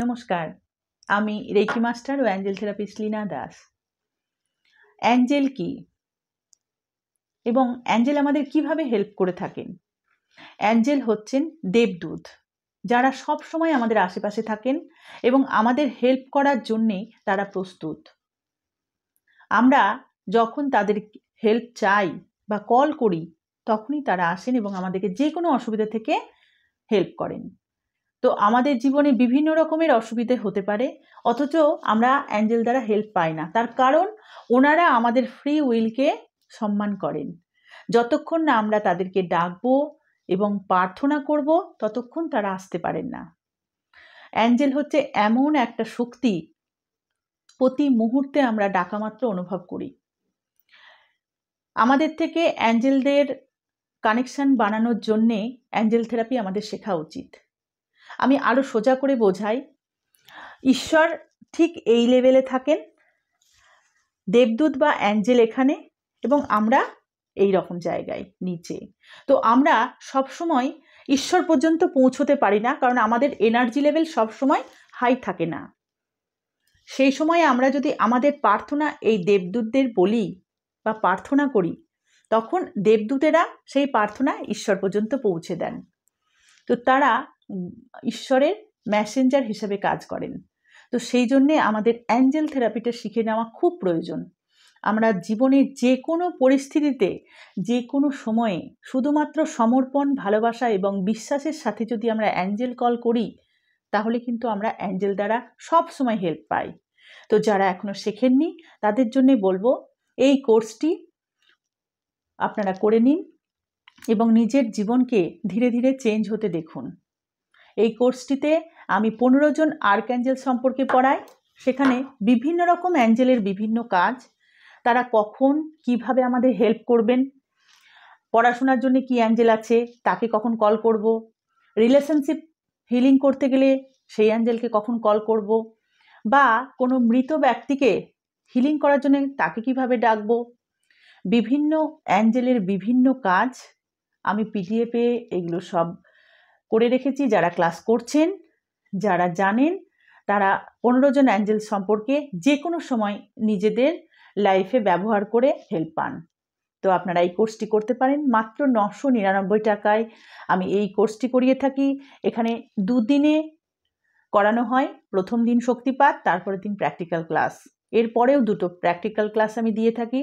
নমস্কার, আমি reiki master ও angel therapist Leena Das. Angel কি এবং অ্যাঞ্জেল আমাদের কিভাবে হেল্প করে থাকেন? অ্যাঞ্জেল হচ্ছেন দেবদূত, যারা সব সময় আমাদের আশেপাশে থাকেন এবং আমাদের হেল্প করার জন্যে তারা প্রস্তুত। আমরা যখন তাদের হেল্প চাই বা কল করি, তখনই তারা আসেন এবং আমাদেরকে যে কোনো অসুবিধা থেকে হেল্প করেন। তো আমাদের জীবনে বিভিন্ন রকমের অসুবিধে হতে পারে, অথচ আমরা অ্যাঞ্জেল দ্বারা হেল্প পাই না। তার কারণ ওনারা আমাদের ফ্রি উইলকে সম্মান করেন। যতক্ষণ না আমরা তাদেরকে ডাকবো এবং প্রার্থনা করব, ততক্ষণ তারা আসতে পারেন না। অ্যাঞ্জেল হচ্ছে এমন একটা শক্তি, প্রতি মুহূর্তে আমরা ডাকা মাত্র অনুভব করি। আমাদের থেকে অ্যাঞ্জেলদের কানেকশন বানানোর জন্যে অ্যাঞ্জেল থেরাপি আমাদের শেখা উচিত। আমি আরও সোজা করে বোঝাই, ঈশ্বর ঠিক এই লেভেলে থাকেন, দেবদূত বা অ্যাঞ্জেল এখানে, এবং আমরা এই রকম জায়গায় নিচে। তো আমরা সবসময় ঈশ্বর পর্যন্ত পৌঁছতে পারি না, কারণ আমাদের এনার্জি লেভেল সবসময় হাই থাকে না। সেই সময় আমরা যদি আমাদের প্রার্থনা এই দেবদূতদের বলি বা প্রার্থনা করি, তখন দেবদূতেরা সেই প্রার্থনা ঈশ্বর পর্যন্ত পৌঁছে দেন। তো তারা ঈশ্বরের মেসেঞ্জার হিসেবে কাজ করেন। তো সেই জন্যে আমাদের অ্যাঞ্জেল থেরাপিটা শিখে নেওয়া খুব প্রয়োজন। আমরা জীবনের যে কোনো পরিস্থিতিতে, যে কোনো সময়ে শুধুমাত্র সমর্পণ, ভালোবাসা এবং বিশ্বাসের সাথে যদি আমরা অ্যাঞ্জেল কল করি, তাহলে কিন্তু আমরা অ্যাঞ্জেল দ্বারা সব সময় হেল্প পাই। তো যারা এখনো শেখেননি, তাদের জন্য বলবো, এই কোর্সটি আপনারা করে নিন এবং নিজের জীবনকে ধীরে ধীরে চেঞ্জ হতে দেখুন। এই কোর্সটিতে আমি 15 জন আর্কঅ্যাঞ্জেল সম্পর্কে পড়াই। সেখানে বিভিন্ন রকম অ্যাঞ্জেলের বিভিন্ন কাজ, তারা কখন কিভাবে আমাদের হেল্প করবেন, পড়াশোনার জন্য কি অ্যাঞ্জেল আছে তাকে কখন কল করব, রিলেশনশিপ হিলিং করতে গেলে সেই অ্যাঞ্জেলকে কখন কল করব, বা কোনো মৃত ব্যক্তিকে হিলিং করার জন্য তাকে কিভাবে ডাকবো, বিভিন্ন অ্যাঞ্জেলের বিভিন্ন কাজ আমি পিডিএফে এগুলো সব করে রেখেছি। যারা ক্লাস করছেন, যারা জানেন, তারা 15 জন অ্যাঞ্জেল সম্পর্কে যে কোনো সময় নিজেদের লাইফে ব্যবহার করে হেল্প পান। তো আপনারা এই কোর্সটি করতে পারেন মাত্র 999 টাকায়। আমি এই কোর্সটি করিয়ে থাকি। এখানে 2 দিনে করানো হয়। প্রথম দিন শক্তিপাত, তারপরের দিন প্র্যাকটিক্যাল ক্লাস। এরপরেও 2টো প্র্যাকটিক্যাল ক্লাস আমি দিয়ে থাকি,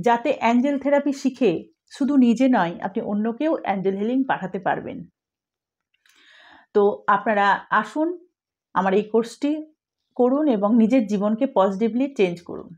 যাতে অ্যাঞ্জেল থেরাপি শিখে শুধু নিজে নয়, আপনি অন্যকেও অ্যাঞ্জেল হিলিং পাঠাতে পারবেন। তো আপনারা আসুন, আমার এই কোর্সটি করুন এবং নিজের জীবনকে পজিটিভলি চেঞ্জ করুন।